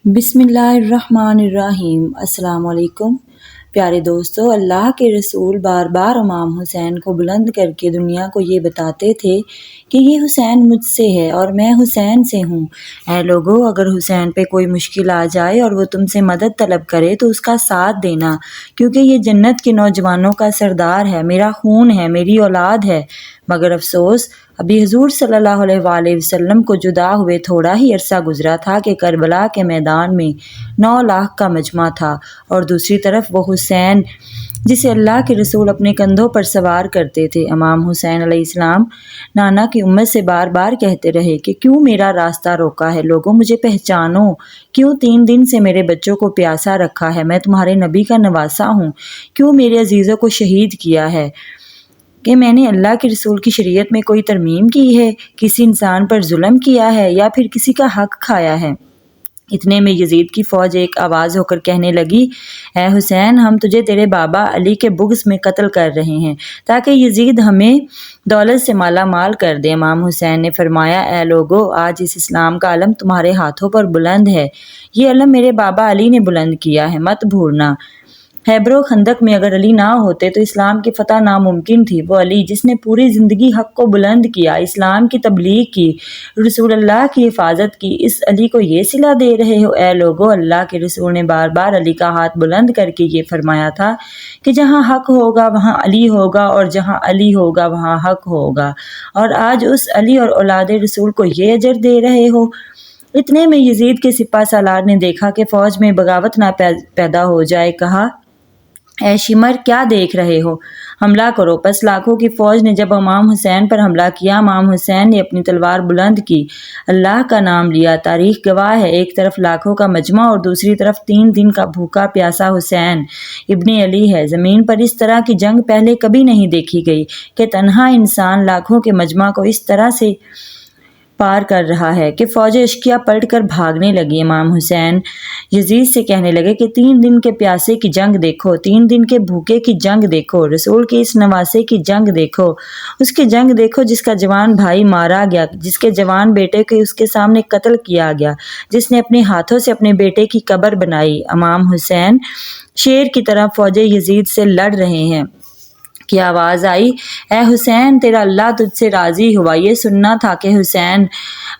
بسم اللہ الرحمن الرحیم۔ السلام علیکم پیارے دوستو، اللہ کے رسول بار بار امام حسین کو بلند کر کے دنیا کو یہ بتاتے تھے کہ یہ حسین مجھ سے ہے اور میں حسین سے ہوں۔ اے لوگو، اگر حسین پہ کوئی مشکل آ جائے اور وہ تم سے مدد طلب کرے تو اس کا ساتھ دینا، کیونکہ یہ جنت کے نوجوانوں کا سردار ہے، میرا خون ہے، میری اولاد ہے۔ مگر افسوس، ابھی حضور صلی اللہ علیہ وآلہ وسلم کو جدا ہوئے تھوڑا ہی عرصہ گزرا تھا کہ کربلا کے میدان میں 9 لاکھ کا مجمع تھا، اور دوسری طرف وہ حسین جسے اللہ کے رسول اپنے کندھوں پر سوار کرتے تھے۔ امام حسین علیہ السلام نانا کی امت سے بار بار کہتے رہے کہ کیوں میرا راستہ روکا ہے؟ لوگوں، مجھے پہچانو، کیوں 3 دن سے میرے بچوں کو پیاسا رکھا ہے؟ میں تمہارے نبی کا نواسا ہوں، کیوں میرے عزیزوں کو شہید کیا ہے؟ کہ میں نے اللہ کے رسول کی شریعت میں کوئی ترمیم کی ہے، کسی انسان پر ظلم کیا ہے، یا پھر کسی کا حق کھایا ہے؟ اتنے میں یزید کی فوج ایک آواز ہو کر کہنے لگی، اے حسین، ہم تجھے تیرے بابا علی کے بغض میں قتل کر رہے ہیں تاکہ یزید ہمیں دولت سے مالا مال کر دے۔ امام حسین نے فرمایا، اے لوگو، آج اس اسلام کا علم تمہارے ہاتھوں پر بلند ہے، یہ علم میرے بابا علی نے بلند کیا ہے، مت بھولنا۔ خیبر و خندق میں اگر علی نہ ہوتے تو اسلام کی فتح ناممکن تھی۔ وہ علی جس نے پوری زندگی حق کو بلند کیا، اسلام کی تبلیغ کی، رسول اللہ کی حفاظت کی، اس علی کو یہ صلہ دے رہے ہو؟ اے لوگو، اللہ کے رسول نے بار بار علی کا ہاتھ بلند کر کے یہ فرمایا تھا کہ جہاں حق ہوگا وہاں علی ہوگا، اور جہاں علی ہوگا وہاں حق ہوگا، اور آج اس علی اور اولاد رسول کو یہ اجر دے رہے ہو۔ اتنے میں یزید کے سپہ سالار نے دیکھا کہ فوج میں بغاوت نہ پیدا ہو جائے، کہا، اے شمر، کیا دیکھ رہے ہو؟ حملہ کرو۔ پس لاکھوں کی فوج نے جب امام حسین پر حملہ کیا، امام حسین نے اپنی تلوار بلند کی، اللہ کا نام لیا۔ تاریخ گواہ ہے، ایک طرف لاکھوں کا مجمع اور دوسری طرف 3 دن کا بھوکا پیاسا حسین ابن علی ہے۔ زمین پر اس طرح کی جنگ پہلے کبھی نہیں دیکھی گئی کہ تنہا انسان لاکھوں کے مجمع کو اس طرح سے پار کر رہا ہے کہ فوج اشقیہ پلٹ کر بھاگنے لگی۔ امام حسین یزید سے کہنے لگے کہ 3 دن کے پیاسے کی جنگ دیکھو، 3 دن کے بھوکے کی جنگ دیکھو، رسول کے اس نواسے کی جنگ دیکھو، اس کی جنگ دیکھو جس کا جوان بھائی مارا گیا، جس کے جوان بیٹے کو اس کے سامنے قتل کیا گیا، جس نے اپنے ہاتھوں سے اپنے بیٹے کی قبر بنائی۔ امام حسین شیر کی طرح فوج یزید سے لڑ رہے ہیں کہ آواز آئی، اے حسین، تیرا اللہ تجھ سے راضی ہوا۔ یہ سننا تھا کہ حسین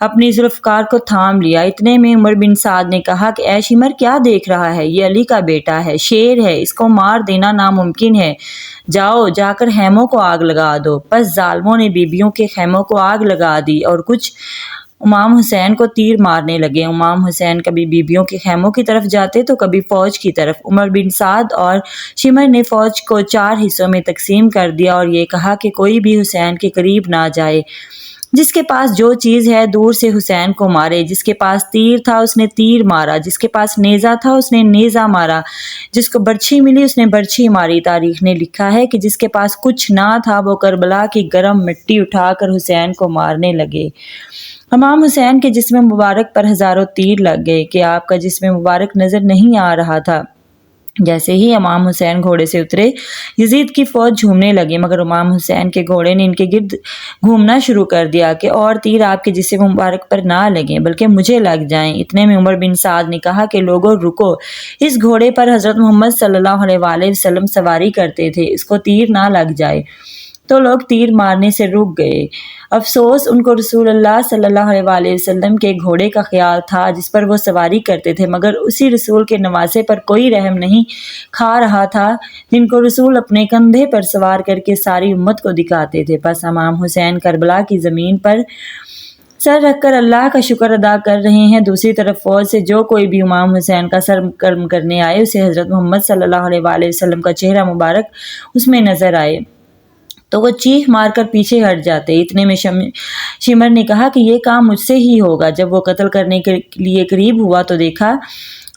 اپنی ذوالفقار کو تھام لیا۔ اتنے میں عمر بن سعد نے کہا کہ اے شمر، کیا دیکھ رہا ہے؟ یہ علی کا بیٹا ہے، شیر ہے، اس کو مار دینا ناممکن ہے۔ جاؤ، جا کر خیموں کو آگ لگا دو۔ پس ظالموں نے بیبیوں کے خیموں کو آگ لگا دی اور کچھ امام حسین کو تیر مارنے لگے۔ امام حسین کبھی بیبیوں کے خیموں کی طرف جاتے تو کبھی فوج کی طرف۔ عمر بن سعد اور شمر نے فوج کو 4 حصوں میں تقسیم کر دیا اور یہ کہا کہ کوئی بھی حسین کے قریب نہ جائے، جس کے پاس جو چیز ہے دور سے حسین کو مارے۔ جس کے پاس تیر تھا اس نے تیر مارا، جس کے پاس نیزہ تھا اس نے نیزہ مارا، جس کو برچھی ملی اس نے برچھی ماری۔ تاریخ نے لکھا ہے کہ جس کے پاس کچھ نہ تھا وہ کربلا کی گرم مٹی اٹھا کر حسین کو مارنے لگے۔ امام حسین کے جسم مبارک پر ہزاروں تیر لگ گئے کہ آپ کا جسم مبارک نظر نہیں آ رہا تھا۔ جیسے ہی امام حسین گھوڑے سے اترے، یزید کی فوج جھومنے لگی، مگر امام حسین کے گھوڑے نے ان کے گرد گھومنا شروع کر دیا کہ اور تیر آپ کے جسم مبارک پر نہ لگیں بلکہ مجھے لگ جائیں۔ اتنے میں عمر بن سعد نے کہا کہ لوگوں، رکو، اس گھوڑے پر حضرت محمد صلی اللہ علیہ وآلہ وسلم سواری کرتے تھے، اس کو تیر نہ لگ جائے۔ تو لوگ تیر مارنے سے رک گئے۔ افسوس، ان کو رسول اللہ صلی اللہ علیہ وآلہ وسلم کے گھوڑے کا خیال تھا جس پر وہ سواری کرتے تھے، مگر اسی رسول کے نواسے پر کوئی رحم نہیں کھا رہا تھا جن کو رسول اپنے کندھے پر سوار کر کے ساری امت کو دکھاتے تھے۔ پس امام حسین کربلا کی زمین پر سر رکھ کر اللہ کا شکر ادا کر رہے ہیں۔ دوسری طرف فوج سے جو کوئی بھی امام حسین کا سر گرم کرنے آئے، اسے حضرت محمد صلی اللہ علیہ وآلہ وسلم کا چہرہ مبارک اس میں نظر آئے تو وہ چیخ مار کر پیچھے ہٹ جاتے۔ اتنے میں شمر نے کہا کہ یہ کام مجھ سے ہی ہوگا۔ جب وہ قتل کرنے کے لیے قریب ہوا تو دیکھا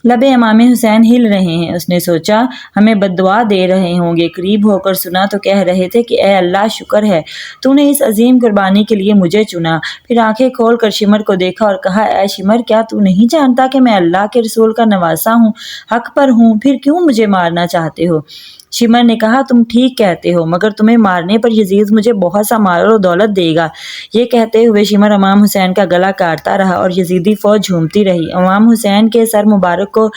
لبے امام حسین ہل رہے ہیں۔ اس نے سوچا ہمیں بد دعا دے رہے ہوں گے۔ قریب ہو کر سنا تو کہہ رہے تھے کہ اے اللہ، شکر ہے تو نے اس عظیم قربانی کے لیے مجھے چنا۔ پھر آنکھیں کھول کر شمر کو دیکھا اور کہا، اے شمر، کیا تو نہیں جانتا کہ میں اللہ کے رسول کا نواسا ہوں، حق پر ہوں؟ پھر کیوں مجھے مارنا چاہتے ہو؟ شمر نے کہا تم ٹھیک کہتے ہو، مگر تمہیں مارنے پر یزید مجھے بہت سا مال و دولت دے گا۔ یہ کہتے ہوئے شمر امام حسین کا گلا کاٹتا رہا اور یزیدی فوج جھومتی رہی۔ امام حسین کے سر مبارک کو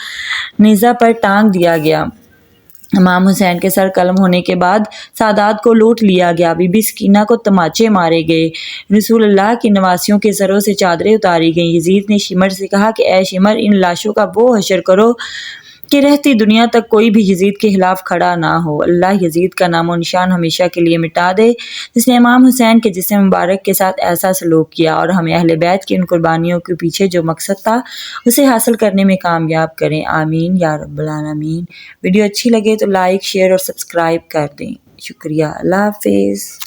نیزہ پر ٹانگ دیا گیا۔ امام حسین کے سر قلم ہونے کے بعد سادات کو لوٹ لیا گیا۔ بی بی سکینہ کو تماچے مارے گئے۔ رسول اللہ کی نواسیوں کے سروں سے چادریں اتاری گئیں۔ یزید نے شمر سے کہا کہ اے شمر، ان لاشوں کا وہ حشر کرو کہ رہتی دنیا تک کوئی بھی یزید کے خلاف کھڑا نہ ہو۔ اللہ یزید کا نام و نشان ہمیشہ کے لیے مٹا دے، جس نے امام حسین کے جسم مبارک کے ساتھ ایسا سلوک کیا، اور ہمیں اہل بیت کی ان قربانیوں کے پیچھے جو مقصد تھا اسے حاصل کرنے میں کامیاب کریں۔ آمین یا رب العالمین۔ ویڈیو اچھی لگے تو لائک، شیئر اور سبسکرائب کر دیں۔ شکریہ۔ اللہ حافظ۔